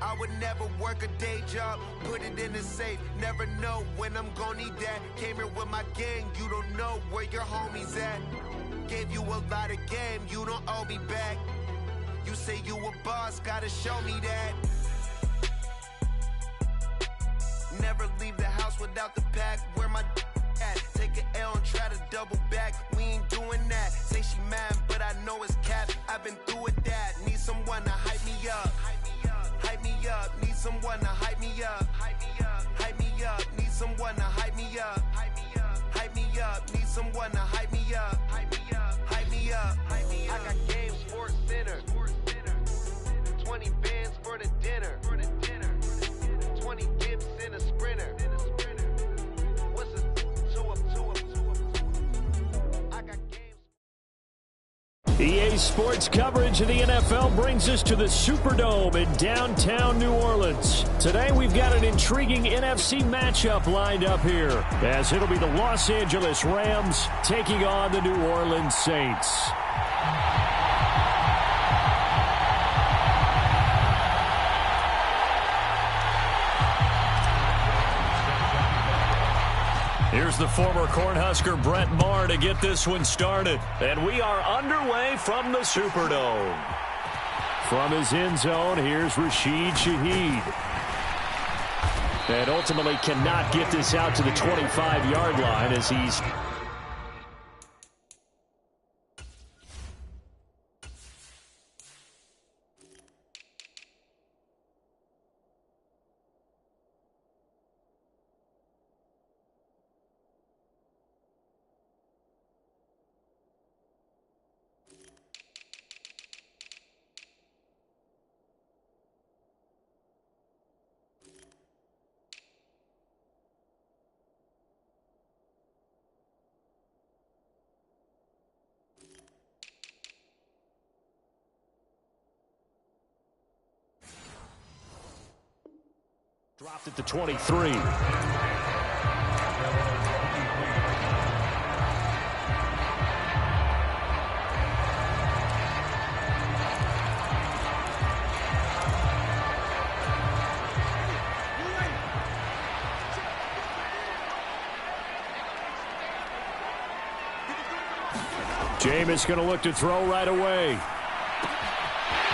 I would never work a day job, put it in the safe. Never know when I'm gonna need that. Came here with my gang, you don't know where your homies at. Gave you a lot of game, you don't owe me back. You say you a boss, gotta show me that. Never leave the house without the pack. Where my at? Take an L and try to double back. We ain't doing that. Say she mad, but I know it's cap. I've been through with that. Need someone to hype me up. Hype me up. Need someone to hype me up. Hype me up. Need someone to hype me up. Hype me up. Need someone to hype me up. Hype me up. I got game, Sports Center. 20 bands for the dinner. 20 dips in a sprinter. What's a two up? I got games. EA Sports coverage of the NFL brings us to the Superdome in downtown New Orleans. Today we've got an intriguing NFC matchup lined up here, as it'll be the Los Angeles Rams taking on the New Orleans Saints. Here's the former Cornhusker Brett Maher to get this one started. And we are underway from the Superdome. From his end zone, here's Rashid Shaheed. And ultimately cannot get this out to the 25-yard line as he's... dropped at the 23. Jameis going to look to throw right away.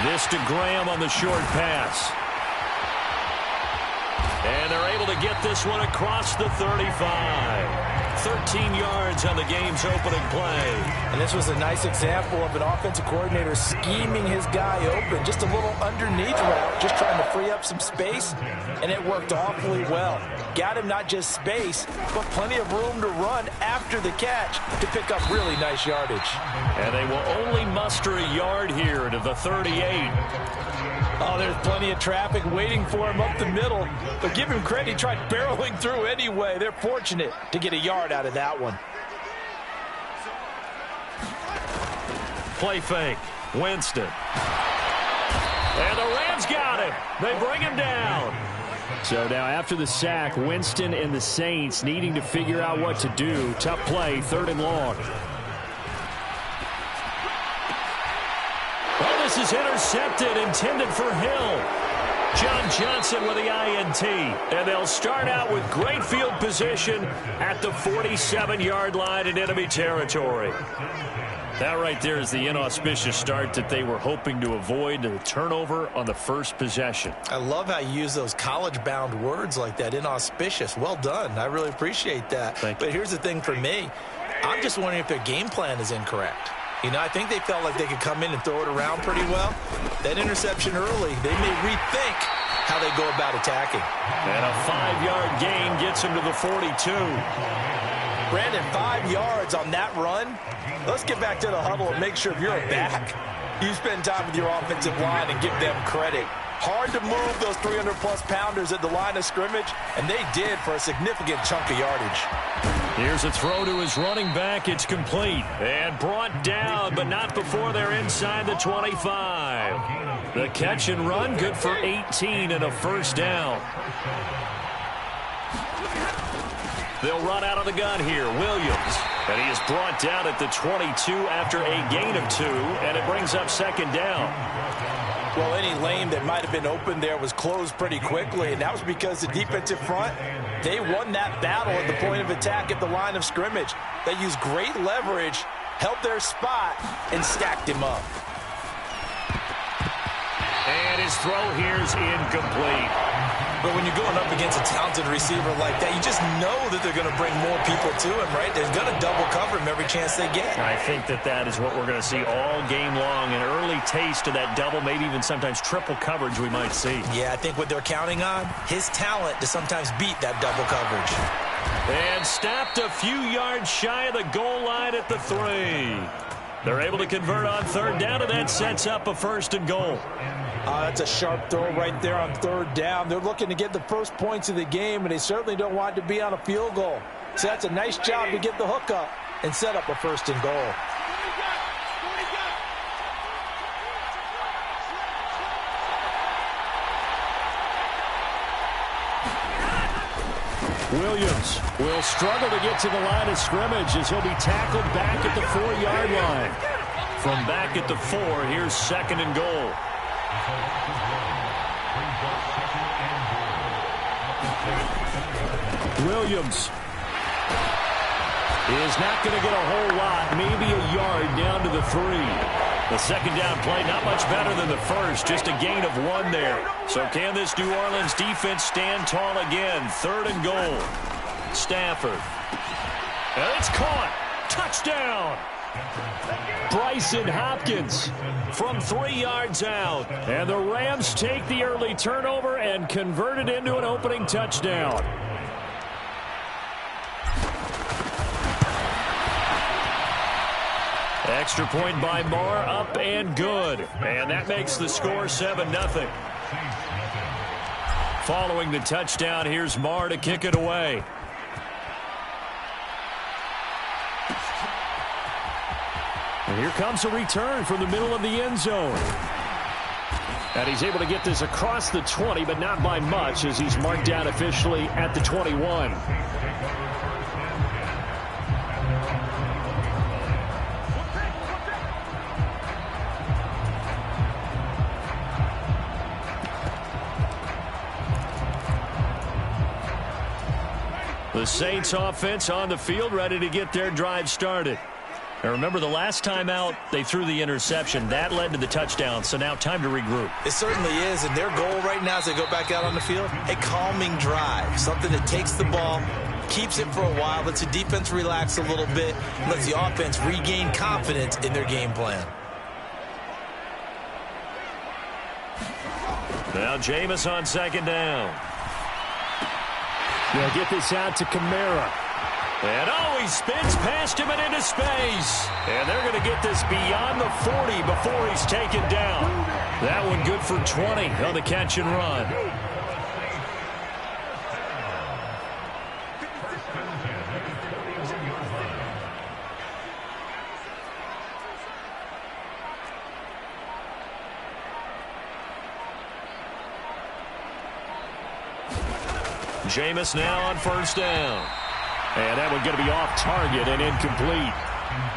This to Graham on the short pass. And they're able to get this one across the 35. 13 yards on the game's opening play. And this was a nice example of an offensive coordinator scheming his guy open. Just a little underneath route, just trying to free up some space, and it worked awfully well. Got him not just space, but plenty of room to run after the catch to pick up really nice yardage. And they will only muster a yard here to the 38. Oh, there's plenty of traffic waiting for him up the middle. But give him credit, he tried barreling through anyway. They're fortunate to get a yard out of that one. Play fake. Winston. And the Rams got him. They bring him down. So now after the sack, Winston and the Saints needing to figure out what to do. Tough play, 3rd and long. This is intercepted, intended for Hill. John Johnson with the INT. And they'll start out with great field position at the 47-yard line in enemy territory. That right there is the inauspicious start that they were hoping to avoid, the turnover on the first possession. I love how you use those college-bound words like that, inauspicious. Well done. I really appreciate that. Thank you. But here's the thing for me. I'm just wondering if their game plan is incorrect. You know, I think they felt like they could come in and throw it around pretty well. That interception early, they may rethink how they go about attacking. And a 5-yard gain gets him to the 42. Brandon, 5 yards on that run. Let's get back to the huddle and make sure if you're a back, you spend time with your offensive line and give them credit. Hard to move those 300-plus pounders at the line of scrimmage, and they did for a significant chunk of yardage. Here's a throw to his running back. It's complete and brought down, but not before they're inside the 25. The catch and run good for 18 and a first down. They'll run out of the gun here. Williams. And he is brought down at the 22 after a gain of 2, and it brings up 2nd down. Well, any lane that might have been open there was closed pretty quickly, and that was because the defensive front, they won that battle at the point of attack at the line of scrimmage. They used great leverage, held their spot, and stacked him up. And his throw here is incomplete. But when you're going up against a talented receiver like that, you just know that they're going to bring more people to him, right? They're going to double cover him every chance they get. I think that is what we're going to see all game long. An early taste of that double, maybe even sometimes triple coverage we might see. Yeah, I think what they're counting on, his talent to sometimes beat that double coverage. And stopped a few yards shy of the goal line at the 3. They're able to convert on third down, and that sets up a 1st and goal. That's a sharp throw right there on third down. They're looking to get the first points of the game, and they certainly don't want it to be on a field goal. So that's a nice job to get the hook up and set up a 1st and goal. Williams will struggle to get to the line of scrimmage as he'll be tackled back at the 4-yard line. From back at the 4, here's 2nd and goal. Williams is not going to get a whole lot, maybe a yard down to the 3. The 2nd down play, not much better than the first, just a gain of 1 there. So can this New Orleans defense stand tall again? 3rd and goal. Stafford. And it's caught. Touchdown. Bryson Hopkins from 3 yards out. And the Rams take the early turnover and convert it into an opening touchdown. Extra point by Marr, up and good. And that makes the score 7-0. Following the touchdown, here's Marr to kick it away. And here comes a return from the middle of the end zone. And he's able to get this across the 20, but not by much, as he's marked down officially at the 21. The Saints offense on the field, ready to get their drive started. Now remember, the last time out, they threw the interception. That led to the touchdown, so now time to regroup. It certainly is, and their goal right now as they go back out on the field, a calming drive, something that takes the ball, keeps it for a while, lets the defense relax a little bit, lets the offense regain confidence in their game plan. Now Jameis on 2nd down. They'll get this out to Kamara. And he spins past him and into space. And they're going to get this beyond the 40 before he's taken down. That one good for 20 on the catch and run. Jameis now on 1st down. And that one going to be off target and incomplete.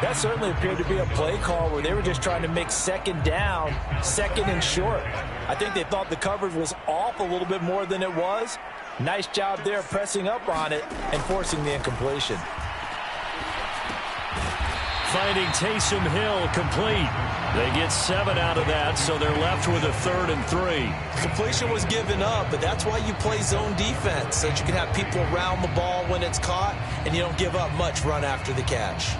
That certainly appeared to be a play call where they were just trying to make 2nd down, 2nd and short. I think they thought the coverage was off a little bit more than it was. Nice job there pressing up on it and forcing the incompletion. Finding Taysom Hill complete. They get 7 out of that, so they're left with a 3rd and 3. Completion was given up, but that's why you play zone defense, so that you can have people around the ball when it's caught, and you don't give up much run after the catch.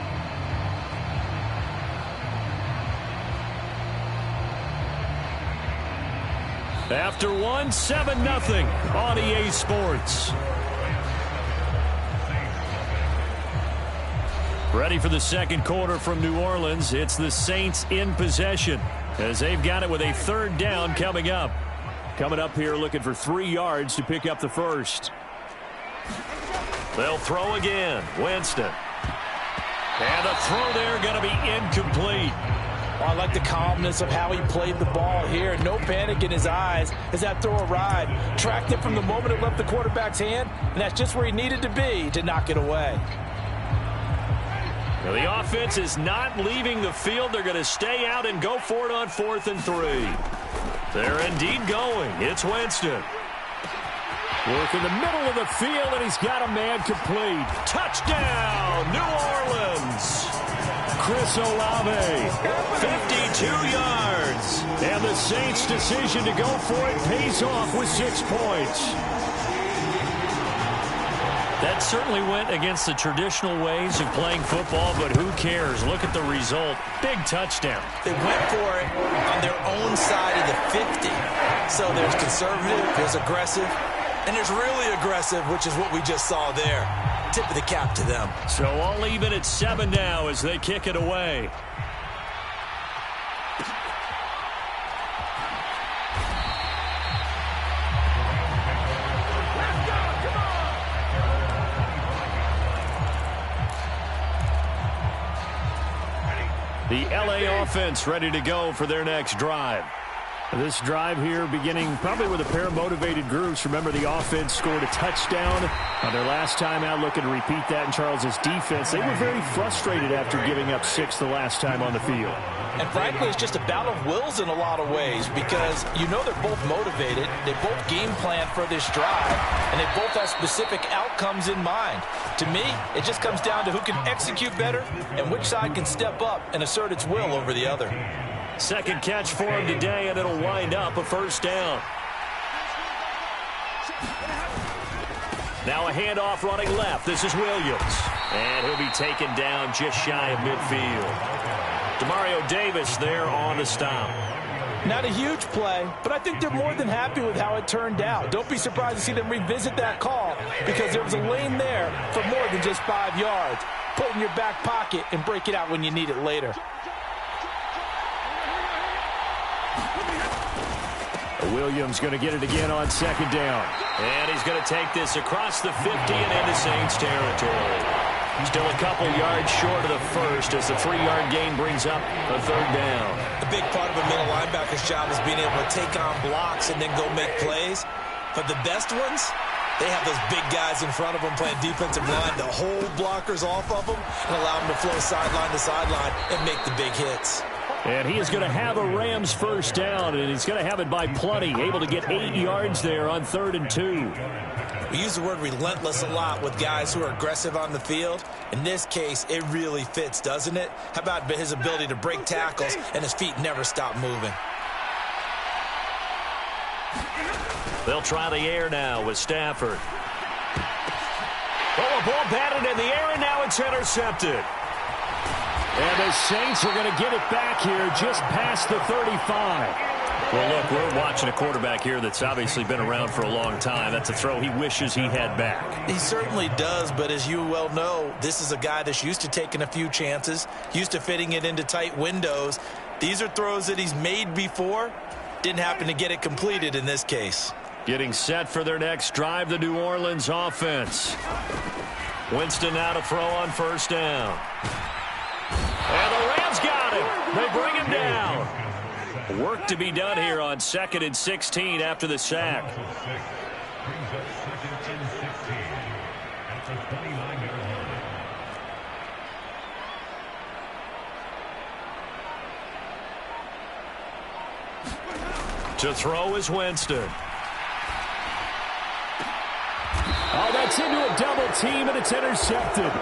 After 7-0 on EA Sports. Ready for the 2nd quarter from New Orleans. It's the Saints in possession as they've got it with a 3rd down coming up. Coming up here looking for 3 yards to pick up the 1st. They'll throw again. Winston. And the throw there going to be incomplete. I like the calmness of how he played the ball here. No panic in his eyes as that throw arrived. Tracked it from the moment it left the quarterback's hand, and that's just where he needed to be to knock it away. Now the offense is not leaving the field. They're going to stay out and go for it on 4th and 3. They're indeed going. It's Winston. Work in the middle of the field, and he's got a man complete. Touchdown, New Orleans. Chris Olave. 52 yards. And the Saints' decision to go for it pays off with 6 points. That certainly went against the traditional ways of playing football, but who cares? Look at the result. Big touchdown. They went for it on their own side of the 50. So there's conservative, there's aggressive, and there's really aggressive, which is what we just saw there. Tip of the cap to them. So all even at 7 now as they kick it away. The LA offense ready to go for their next drive. This drive here beginning probably with a pair of motivated groups. Remember, the offense scored a touchdown on their last time out. Looking to repeat that in Charles's defense. They were very frustrated after giving up 6 the last time on the field. And frankly, it's just a battle of wills in a lot of ways because you know they're both motivated. They both game plan for this drive, and they both have specific outcomes in mind. To me, it just comes down to who can execute better and which side can step up and assert its will over the other. Second catch for him today, and it'll wind up a first down. Now a handoff running left. This is Williams. And he'll be taken down just shy of midfield. Demario Davis there on the stop. Not a huge play, but I think they're more than happy with how it turned out. Don't be surprised to see them revisit that call because there was a lane there for more than just 5 yards. Put it in your back pocket and break it out when you need it later. Williams going to get it again on second down. And he's going to take this across the 50 and into Saints territory. Still a couple yards short of the first as the 3-yard gain brings up a third down. A big part of a middle linebacker's job is being able to take on blocks and then go make plays. But the best ones, they have those big guys in front of them playing defensive line to hold blockers off of them and allow them to flow sideline to sideline and make the big hits. And he is going to have a Rams first down, and he's going to have it by plenty. Able to get 8 yards there on 3rd and 2. We use the word relentless a lot with guys who are aggressive on the field. In this case, it really fits, doesn't it? How about his ability to break tackles and his feet never stop moving? They'll try the air now with Stafford. Oh, a ball batted in the air, and now it's intercepted. And the Saints are going to get it back here just past the 35. Well, look, we're watching a quarterback here that's obviously been around for a long time. That's a throw he wishes he had back. He certainly does, but as you well know, this is a guy that's used to taking a few chances, used to fitting it into tight windows. These are throws that he's made before. Didn't happen to get it completed in this case. Getting set for their next drive, the New Orleans offense. Winston now to throw on first down. And the Rams got him. They bring him down. Work to be done here on 2nd and 16 after the sack. To throw is Winston. Oh, that's into a double team, and it's intercepted.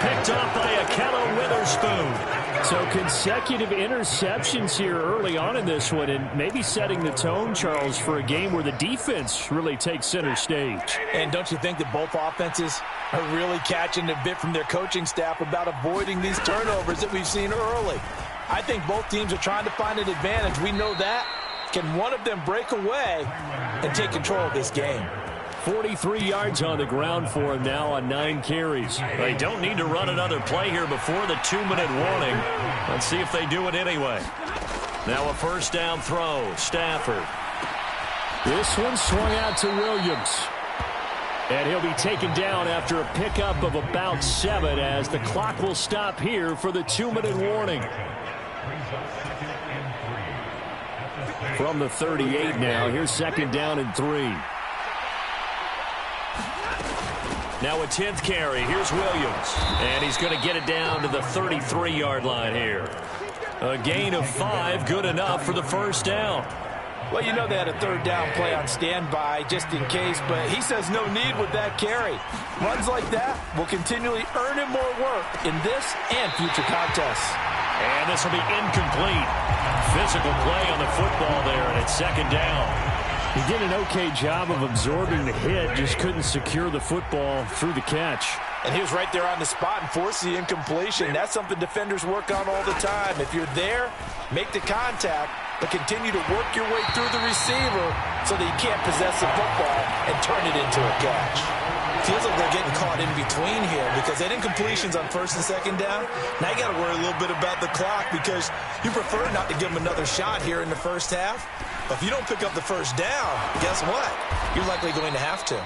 Picked off by Ahkello Witherspoon. So consecutive interceptions here early on in this one, and maybe setting the tone, Charles, for a game where the defense really takes center stage. And don't you think that both offenses are really catching a bit from their coaching staff about avoiding these turnovers that we've seen early? I think both teams are trying to find an advantage. We know that. Can one of them break away and take control of this game? 43 yards on the ground for him now on 9 carries. They don't need to run another play here before the 2-minute warning. Let's see if they do it anyway. Now a first down throw. Stafford. This one swung out to Williams. And he'll be taken down after a pickup of about 7 as the clock will stop here for the 2-minute warning. From the 38 now, here's 2nd down and 3. Now a 10th carry. Here's Williams. And he's going to get it down to the 33-yard line here. A gain of 5, good enough for the first down. Well, you know they had a third down play on standby just in case, but he says no need with that carry. Runs like that will continually earn him more work in this and future contests. And this will be incomplete. Physical play on the football there, and it's second down. He did an okay job of absorbing the hit, just couldn't secure the football through the catch. And he was right there on the spot and forced the incompletion. That's something defenders work on all the time. If you're there, make the contact, but continue to work your way through the receiver so that you can't possess the football and turn it into a catch. Feels like they're getting caught in between here because they had incompletions on first and second down. Now you got to worry a little bit about the clock because you prefer not to give them another shot here in the first half. But if you don't pick up the first down, guess what? You're likely going to have to.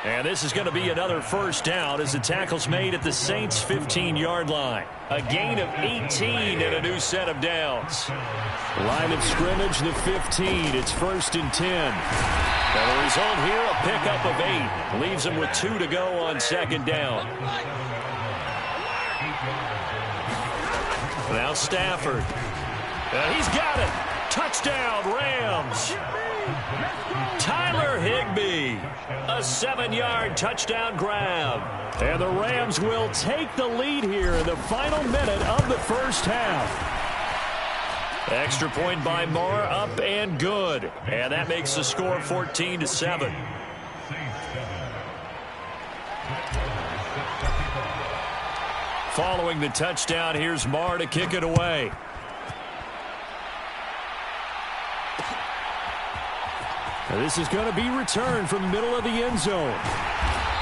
And this is going to be another first down as the tackle's made at the Saints' 15-yard line. A gain of 18 and a new set of downs. Line of scrimmage, the 15. It's 1st and 10. And the result here, a pickup of 8. Leaves them with 2 to go on second down. Now Stafford. And he's got it. Touchdown, Rams. Tyler Higbee, a 7-yard touchdown grab. And the Rams will take the lead here in the final minute of the first half. Extra point by Moore, up and good. And that makes the score 14-7. Following the touchdown, here's Moore to kick it away. Now this is going to be returned from the middle of the end zone.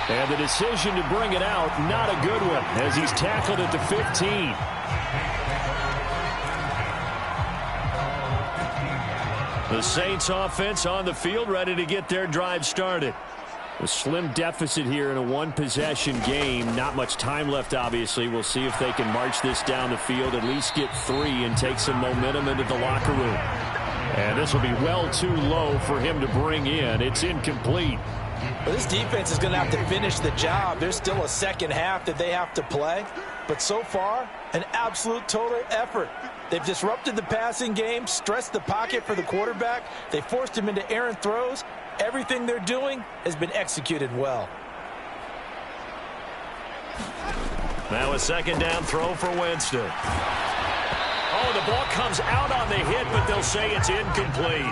And the decision to bring it out, not a good one, as he's tackled at the 15. The Saints offense on the field, ready to get their drive started. A slim deficit here in a one-possession game. Not much time left, obviously. We'll see if they can march this down the field, at least get 3 and take some momentum into the locker room. And this will be well too low for him to bring in. It's incomplete. Well, this defense is going to have to finish the job. There's still a second half that they have to play. But so far, an absolute total effort. They've disrupted the passing game, stressed the pocket for the quarterback. They forced him into errant throws. Everything they're doing has been executed well. Now a second down throw for Winston. Oh, the ball comes out on the hit, but they'll say it's incomplete.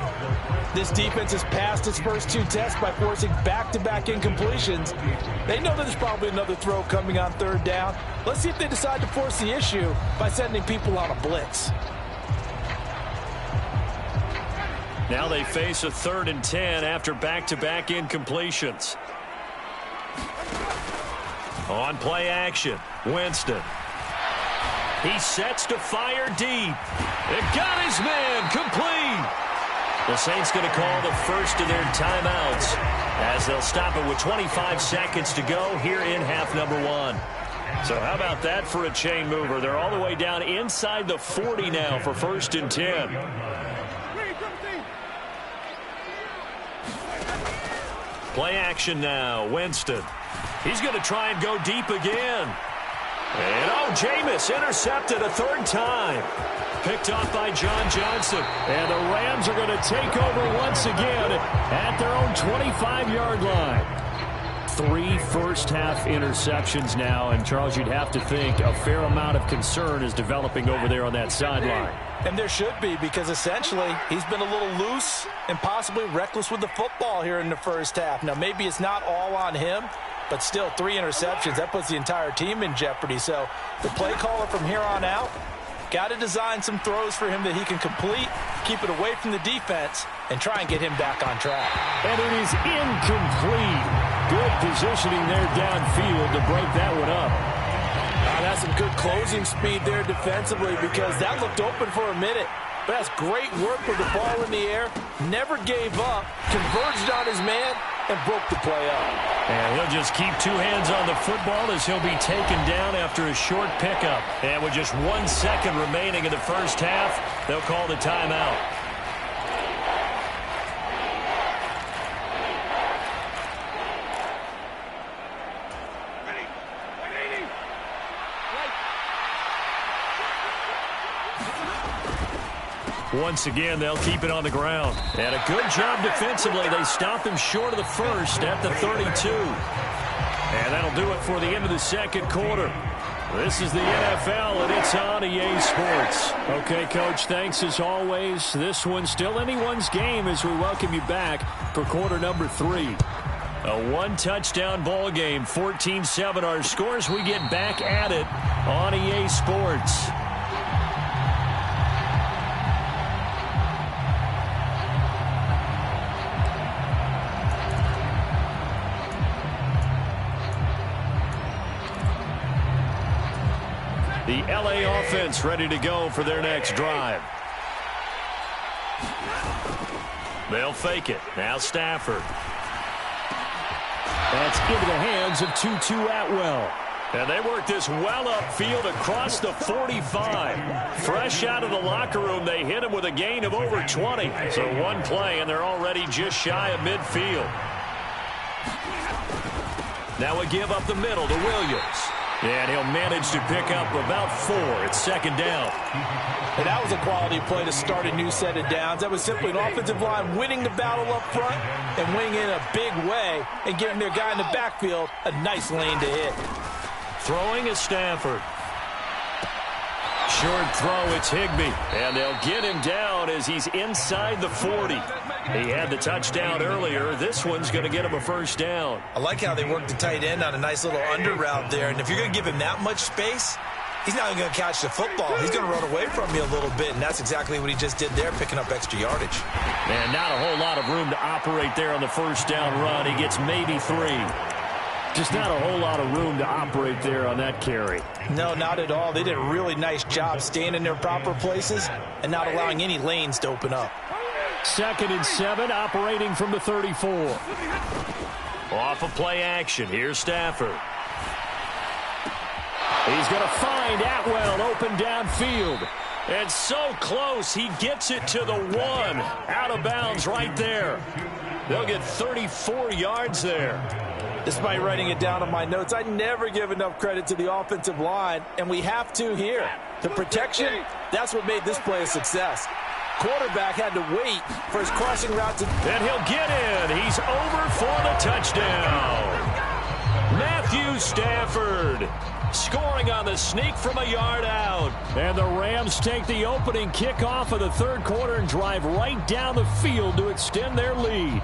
This defense has passed its first 2 tests by forcing back-to-back incompletions. They know that there's probably another throw coming on third down. Let's see if they decide to force the issue by sending people on a blitz. Now they face a 3rd and 10 after back-to-back incompletions. On play action, Winston. He sets to fire deep. It got his man complete. The Saints going to call the first of their timeouts as they'll stop it with 25 seconds to go here in half number 1. So how about that for a chain mover? They're all the way down inside the 40 now for 1st and 10. Play action now, Winston. He's going to try and go deep again. And Jameis intercepted a 3rd time. Picked off by John Johnson. And the Rams are going to take over once again at their own 25-yard line. 3 first-half interceptions now. And, Charles, you'd have to think a fair amount of concern is developing over there on that sideline. And there should be, because essentially he's been a little loose and possibly reckless with the football here in the first half. Now, maybe it's not all on him, but still 3 interceptions. That puts the entire team in jeopardy. So the play caller from here on out got to design some throws for him that he can complete, keep it away from the defense, and try and get him back on track. And it is incomplete. Good positioning there downfield to break that one up. That's some good closing speed there defensively because that looked open for a minute. But that's great work with the ball in the air. Never gave up, converged on his man, and broke the play up. And he'll just keep 2 hands on the football as he'll be taken down after a short pickup. And with just 1 second remaining in the first half, they'll call the timeout. Once again, they'll keep it on the ground. And a good job defensively. They stop him short of the first at the 32. And that'll do it for the end of the second quarter. This is the NFL, and it's on EA Sports. Okay, Coach, thanks as always. This one's still anyone's game as we welcome you back for quarter number 3. A one-touchdown ball game, 14-7 our scores. We get back at it on EA Sports. The LA offense ready to go for their next drive. They'll fake it. Now Stafford. That's into the hands of Tutu Atwell. And they work this well upfield across the 45. Fresh out of the locker room, they hit him with a gain of over 20. So one play, and they're already just shy of midfield. Now a give up the middle to Williams. And he'll manage to pick up about 4. It's second down. And that was a quality play to start a new set of downs. That was simply an offensive line winning the battle up front and winning in a big way and giving their guy in the backfield a nice lane to hit. Throwing is Stafford. Short throw, it's Higbee. And they'll get him down as he's inside the 40. He had the touchdown earlier. This one's going to get him a first down. I like how they work the tight end on a nice little under route there. And if you're going to give him that much space, he's not even going to catch the football. He's going to run away from you a little bit, and that's exactly what he just did there, picking up extra yardage. And not a whole lot of room to operate there on the first down run. He gets maybe 3. Just not a whole lot of room to operate there on that carry. No, not at all. They did a really nice job staying in their proper places and not allowing any lanes to open up. 2nd and 7, operating from the 34. Off of play action. Here's Stafford. He's going to find Atwell open downfield. And so close, he gets it to the 1. Out of bounds right there. They'll get 34 yards there. Despite writing it down on my notes, I never give enough credit to the offensive line, and we have to here. The protection, that's what made this play a success. Quarterback had to wait for his crossing route to... And he'll get in. He's over for the touchdown. Matthew Stafford scoring on the sneak from a yard out. And the Rams take the opening kickoff of the third quarter and drive right down the field to extend their lead.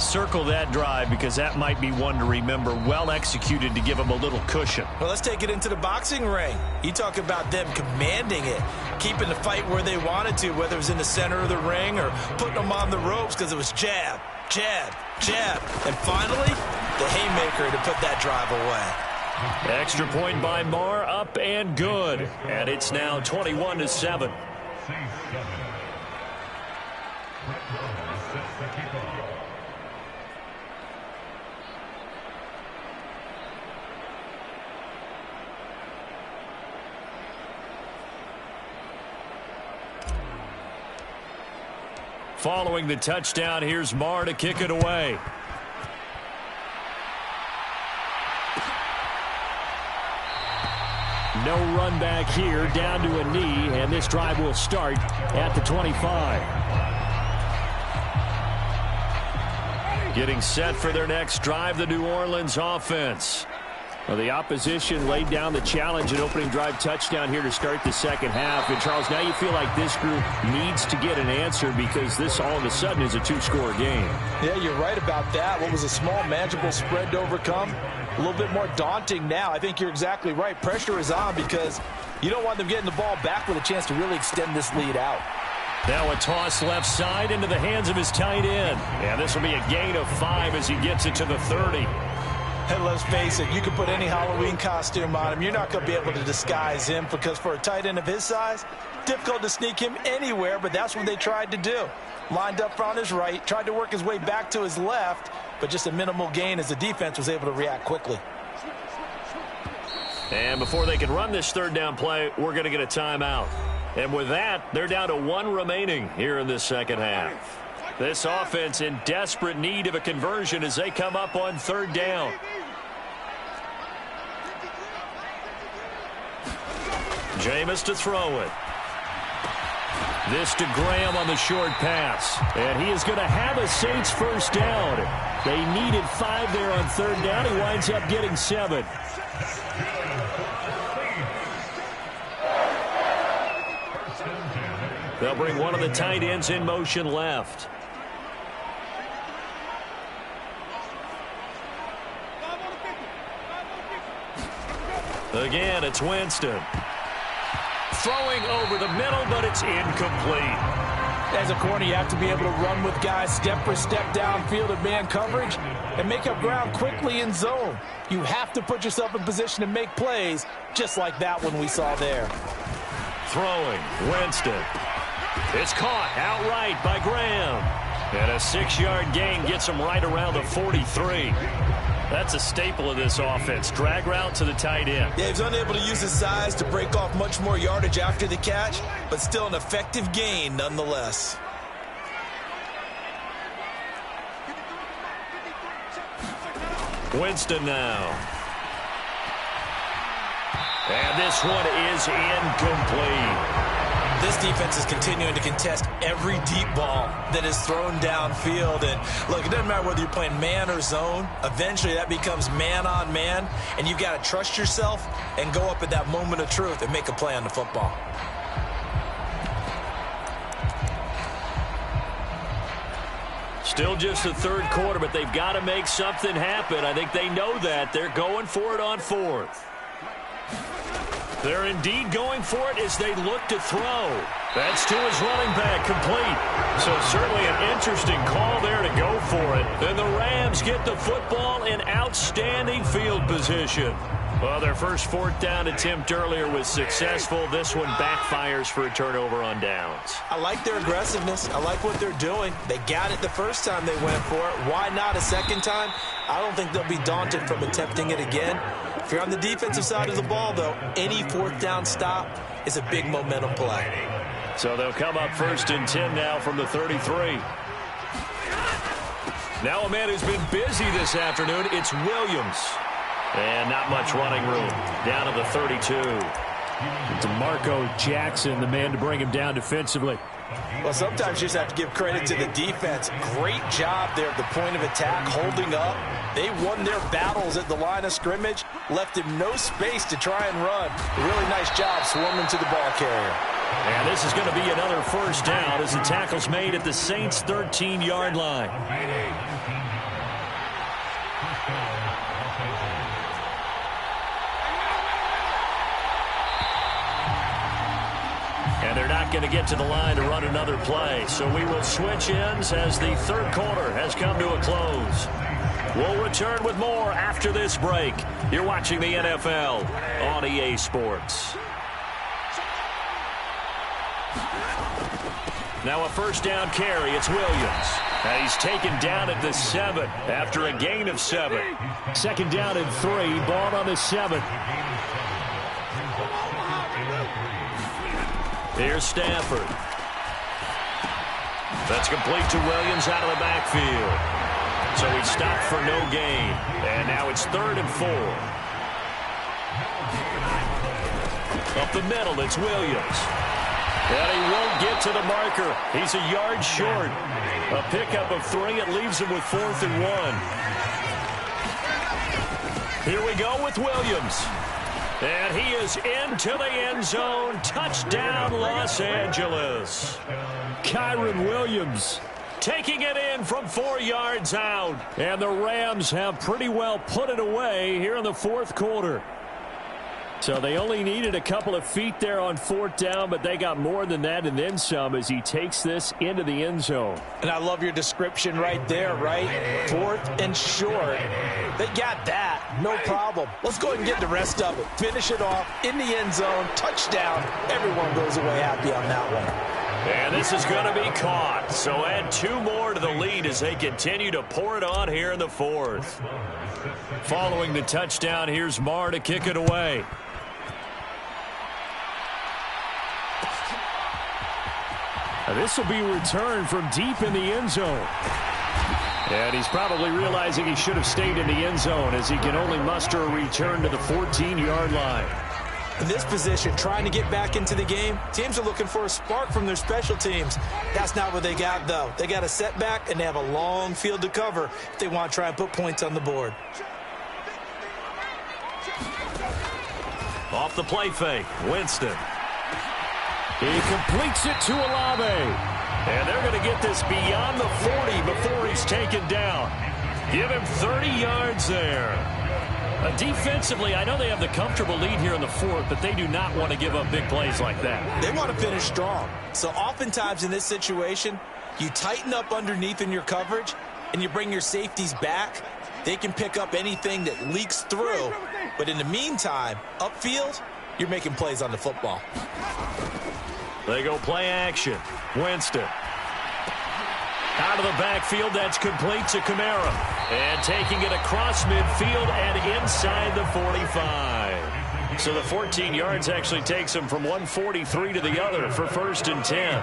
Circle that drive because that might be one to remember. Well executed to give them a little cushion. Well, let's take it into the boxing ring. You talk about them commanding it, keeping the fight where they wanted to, whether it was in the center of the ring or putting them on the ropes because it was jab, jab, jab. And finally, the haymaker to put that drive away. Extra point by Marr, up and good. And it's now 21-7. Following the touchdown, here's Marr to kick it away. No run back here, down to a knee, and this drive will start at the 25. Getting set for their next drive, the New Orleans offense. Well, the opposition laid down the challenge and opening drive touchdown here to start the second half. And, Charles, now you feel like this group needs to get an answer because this all of a sudden is a 2-score game. Yeah, you're right about that. What was a small, manageable spread to overcome, a little bit more daunting now. I think you're exactly right. Pressure is on because you don't want them getting the ball back with a chance to really extend this lead out. Now a toss left side into the hands of his tight end. And this will be a gain of 5 as he gets it to the 30. And let's face it, you can put any Halloween costume on him. You're not going to be able to disguise him because for a tight end of his size, difficult to sneak him anywhere, but that's what they tried to do. Lined up on his right, tried to work his way back to his left, but just a minimal gain as the defense was able to react quickly. And before they can run this third down play, we're going to get a timeout. And with that, they're down to 1 remaining here in this second half. This offense in desperate need of a conversion as they come up on third down. Jameis to throw it. This to Graham on the short pass. And he is going to have a Saints first down. They needed 5 there on third down. He winds up getting 7. They'll bring one of the tight ends in motion left. Again, it's Winston. Throwing over the middle, but it's incomplete. As a corner, you have to be able to run with guys step for step downfield in man coverage and make up ground quickly in zone. You have to put yourself in position to make plays, just like that one we saw there. Throwing, Winston. It's caught outright by Graham. And a 6-yard gain gets him right around the 43. That's a staple of this offense. Drag route to the tight end. Yeah, he's unable to use his size to break off much more yardage after the catch, but still an effective gain nonetheless. Winston now. And this one is incomplete. This defense is continuing to contest every deep ball that is thrown downfield. And look, it doesn't matter whether you're playing man or zone. Eventually that becomes man on man, and you've got to trust yourself and go up at that moment of truth and make a play on the football. Still just the third quarter, but they've got to make something happen. I think they know that. They're going for it on fourth. They're indeed going for it as they look to throw. That's to his running back, complete. So certainly an interesting call there to go for it. Then the Rams get the football in outstanding field position. Well, their first fourth down attempt earlier was successful. This one backfires for a turnover on downs. I like their aggressiveness. I like what they're doing. They got it the first time they went for it. Why not a second time? I don't think they'll be daunted from attempting it again. If you're on the defensive side of the ball, though, any fourth down stop is a big momentum play. So they'll come up 1st and 10 now from the 33. Now a man who's been busy this afternoon, it's Williams. And not much running room. Down to the 32. DeMarco Jackson, the man to bring him down defensively. Well, sometimes you just have to give credit to the defense. Great job there at the point of attack, holding up. They won their battles at the line of scrimmage, left him no space to try and run. A really nice job swarming to the ball carrier. And this is going to be another first down as the tackle's made at the Saints' 13-yard line. And they're not going to get to the line to run another play. So we will switch ends as the third quarter has come to a close. We'll return with more after this break. You're watching the NFL on EA Sports. Now a first down carry. It's Williams. And he's taken down at the 7 after a gain of 7. Second down and 3. Ball on the 7. Here's Stafford. That's complete to Williams out of the backfield. So he stopped for no gain. And now it's 3rd and 4. Up the middle, it's Williams. And he won't get to the marker. He's a yard short. A pickup of 3. It leaves him with 4th and 1. Here we go with Williams. And he is into the end zone. Touchdown, Los Angeles. Kyren Williams taking it in from 4 yards out. And the Rams have pretty well put it away here in the fourth quarter. So they only needed a couple of feet there on 4th down, but they got more than that and then some as he takes this into the end zone. And I love your description right there, right? 4th and short. They got that. No problem. Let's go ahead and get the rest of it. Finish it off in the end zone. Touchdown. Everyone goes away happy on that one. And this is going to be caught. So add 2 more to the lead as they continue to pour it on here in the fourth. Following the touchdown, here's Marr to kick it away. This will be returned from deep in the end zone. And he's probably realizing he should have stayed in the end zone as he can only muster a return to the 14-yard line. In this position, trying to get back into the game, teams are looking for a spark from their special teams. That's not what they got, though. They got a setback, and they have a long field to cover if they want to try and put points on the board. Off the play fake, Winston. He completes it to Olave. And they're going to get this beyond the 40 before he's taken down. Give him 30 yards there. Defensively, I know they have the comfortable lead here in the fourth, but they do not want to give up big plays like that. They want to finish strong. So oftentimes in this situation, you tighten up underneath in your coverage, and you bring your safeties back. They can pick up anything that leaks through. But in the meantime, upfield, you're making plays on the football. They go play action. Winston. Out of the backfield, that's complete to Kamara. And taking it across midfield and inside the 45. So the 14 yards actually takes him from 143 to the other for 1st and 10.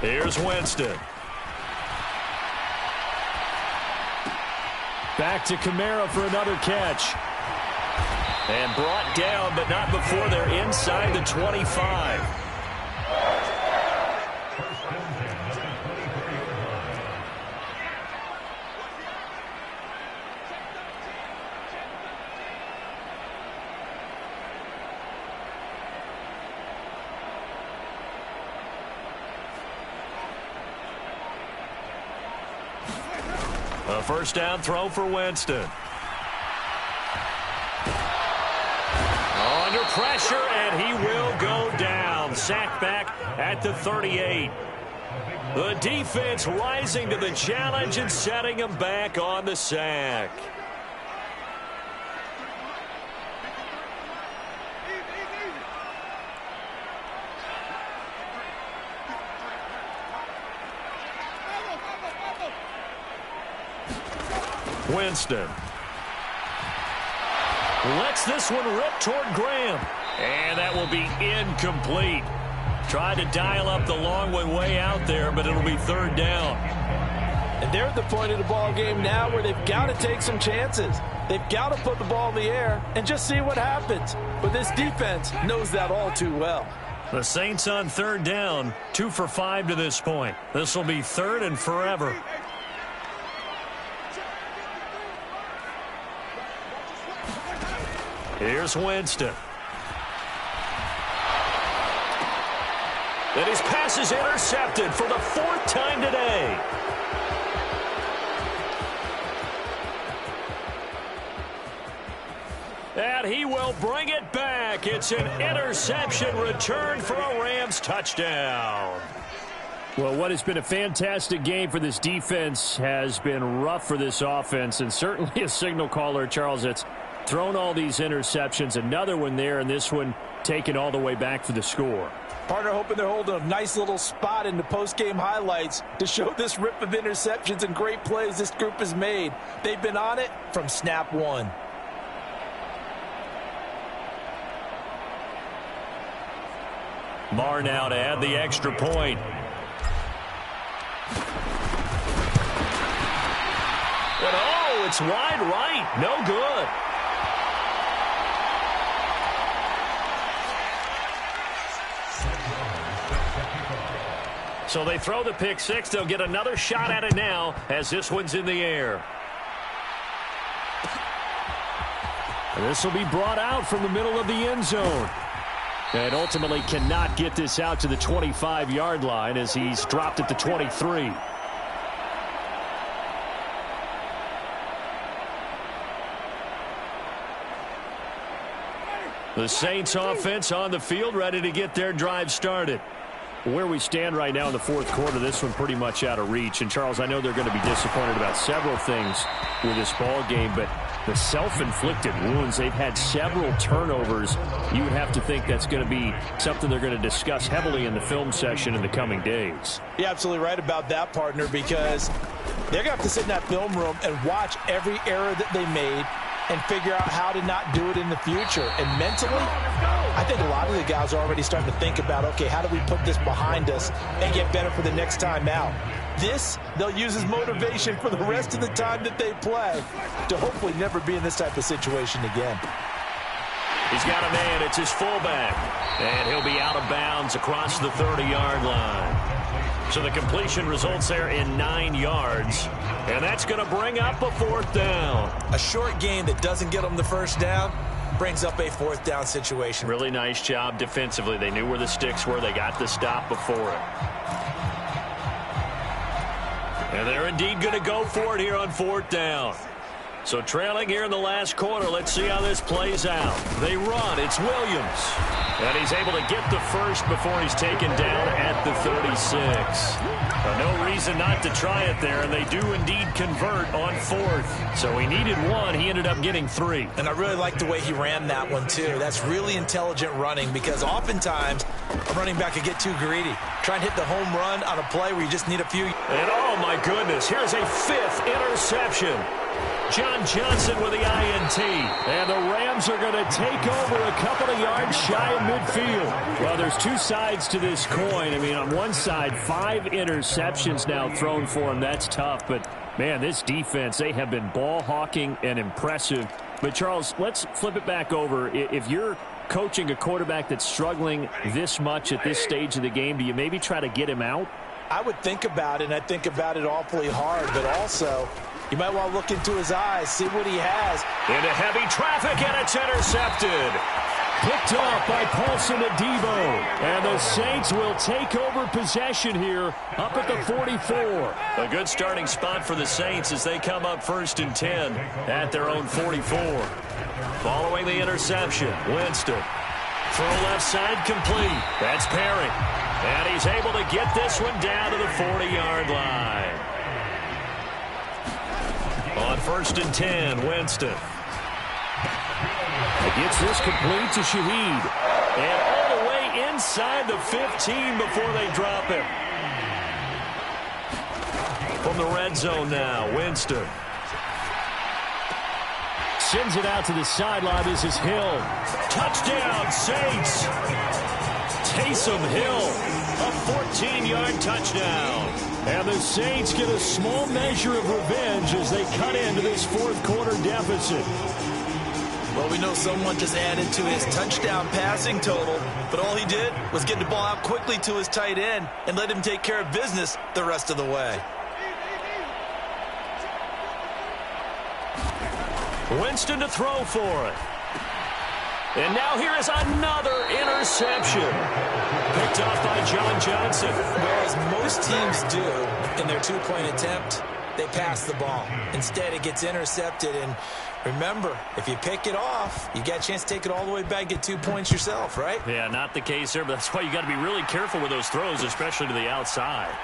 Here's Winston. Back to Kamara for another catch. And brought down, but not before they're inside the 25. A first down throw for Winston. Under pressure, and he will go down. Sacked back at the 38. The defense rising to the challenge and setting him back on the sack. Winston lets this one rip toward Graham. And that will be incomplete. Tried to dial up the long one way out there, but it'll be 3rd down. And they're at the point of the ball game now where they've got to take some chances. They've got to put the ball in the air and just see what happens. But this defense knows that all too well. The Saints on 3rd down, 2 for 5 to this point. This will be 3rd and forever. Here's Winston. And his pass is intercepted for the 4th time today. And he will bring it back. It's an interception return for a Rams touchdown. Well, what has been a fantastic game for this defense has been rough for this offense, and certainly a signal caller, Charles, that's thrown all these interceptions. Another one there, and this one taken all the way back for the score. Partner hoping they're holding a nice little spot in the post-game highlights to show this rip of interceptions and great plays this group has made. They've been on it from snap one. Marr now to add the extra point. And oh, it's wide right. No good. So they throw the pick six. They'll get another shot at it now as this one's in the air. And this will be brought out from the middle of the end zone. And ultimately cannot get this out to the 25-yard line as he's dropped at the 23. The Saints offense on the field, ready to get their drive started. Where we stand right now in the fourth quarter, this one pretty much out of reach. And, Charles, I know they're going to be disappointed about several things with this ball game, but the self-inflicted wounds, they've had several turnovers. You would have to think that's going to be something they're going to discuss heavily in the film session in the coming days. You're absolutely right about that, partner, because they're going to have to sit in that film room and watch every error that they made and figure out how to not do it in the future. And mentally, I think a lot of the guys are already starting to think about, okay, how do we put this behind us and get better for the next time out? This, they'll use as motivation for the rest of the time that they play to hopefully never be in this type of situation again. He's got a man. It's his fullback. And he'll be out of bounds across the 30-yard line. So the completion results there in 9 yards. And that's going to bring up a 4th down. A short game that doesn't get them the first down brings up a 4th down situation. Really nice job defensively. They knew where the sticks were. They got the stop before it. And they're indeed going to go for it here on 4th down. So trailing here in the last quarter, let's see how this plays out. They run. It's Williams. And he's able to get the first before he's taken down at the 36. No reason not to try it there, and they do indeed convert on 4th. So he needed 1. He ended up getting 3. And I really like the way he ran that one, too. That's really intelligent running because oftentimes a running back could get too greedy. Try and hit the home run on a play where you just need a few. And, oh, my goodness, here's a 5th interception. John Johnson with the INT. And the Rams are going to take over a couple of yards shy of midfield. Well, there's 2 sides to this coin. I mean, on one side, 5 interceptions now thrown for him. That's tough. But, man, this defense, they have been ball hawking and impressive. But, Charles, let's flip it back over. If you're coaching a quarterback that's struggling this much at this stage of the game, do you maybe try to get him out? I would think about it, and I think about it awfully hard. But also, you might want to look into his eyes, see what he has. Into heavy traffic, and it's intercepted. Picked off by Paulson Adebo. And the Saints will take over possession here up at the 44. A good starting spot for the Saints as they come up 1st and 10 at their own 44. Following the interception, Winston. Throw left side complete. That's Perry. And he's able to get this one down to the 40-yard line. On 1st and 10, Winston. He gets this complete to Shaheed. And all the way inside the 15 before they drop him. From the red zone now, Winston. Sends it out to the sideline. This is Hill. Touchdown, Saints. Taysom Hill, a 14-yard touchdown. And the Saints get a small measure of revenge as they cut into this 4th quarter deficit. Well, we know someone just added to his touchdown passing total, but all he did was get the ball out quickly to his tight end and let him take care of business the rest of the way. Winston to throw for it. And now here is another interception. Picked off by John Johnson. Whereas most teams do in their 2-point attempt, they pass the ball. Instead, it gets intercepted. And remember, if you pick it off, you get a chance to take it all the way back, get 2 points yourself, right? Yeah, not the case there, but that's why you got to be really careful with those throws, especially to the outside.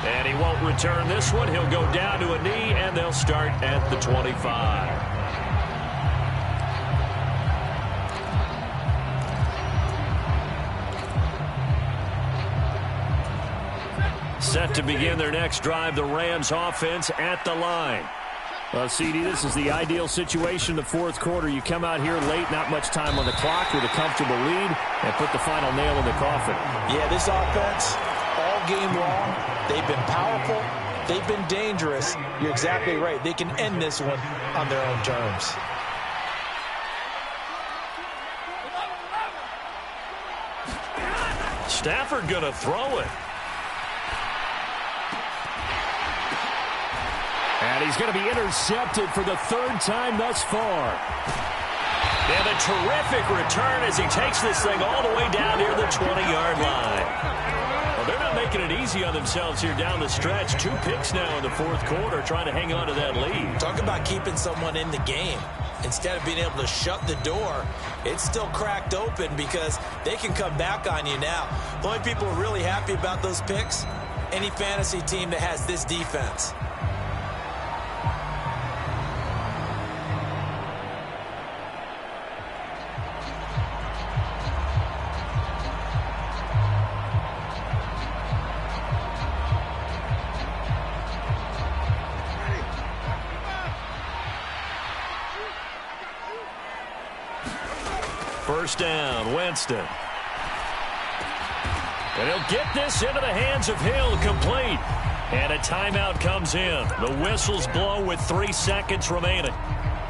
And he won't return this one. He'll go down to a knee, and they'll start at the 25. Set to begin their next drive, the Rams offense at the line. Well, CD, this is the ideal situation in the 4th quarter. You come out here late, not much time on the clock with a comfortable lead, and put the final nail in the coffin. Yeah, this offense, all game long, they've been powerful, they've been dangerous. You're exactly right. They can end this one on their own terms. Stafford going to throw it. And he's going to be intercepted for the 3rd time thus far. And a terrific return as he takes this thing all the way down near the 20-yard line. Well, they're not making it easy on themselves here down the stretch. 2 picks now in the 4th quarter trying to hang on to that lead. Talk about keeping someone in the game. Instead of being able to shut the door, it's still cracked open because they can come back on you now. The only people who are really happy about those picks, any fantasy team that has this defense. First down, Winston. And he'll get this into the hands of Hill, complete. And a timeout comes in. The whistles blow with 3 seconds remaining.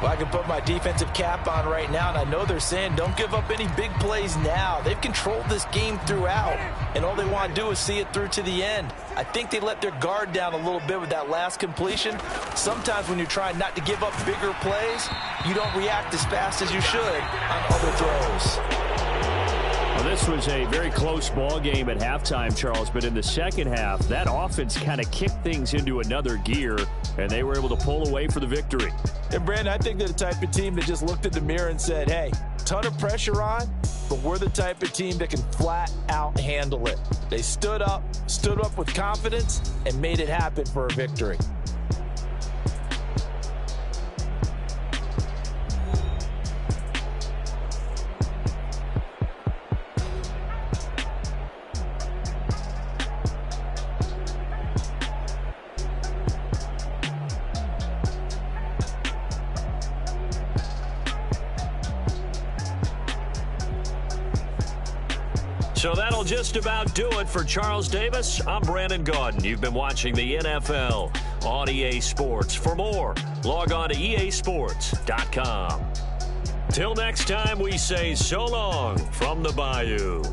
Well, I can put my defensive cap on right now, and I know they're saying don't give up any big plays now. They've controlled this game throughout, and all they want to do is see it through to the end. I think they let their guard down a little bit with that last completion. Sometimes when you're trying not to give up bigger plays, you don't react as fast as you should on other throws. Well, this was a very close ball game at halftime, Charles, but in the second half, that offense kind of kicked things into another gear, and they were able to pull away for the victory. And, Brandon, I think they're the type of team that just looked in the mirror and said, hey, ton of pressure on, but we're the type of team that can flat out handle it. They stood up with confidence, and made it happen for a victory. So that'll just about do it for Charles Davis. I'm Brandon Gaudin. You've been watching the NFL on EA Sports. For more, log on to easports.com. Till next time, we say so long from the Bayou.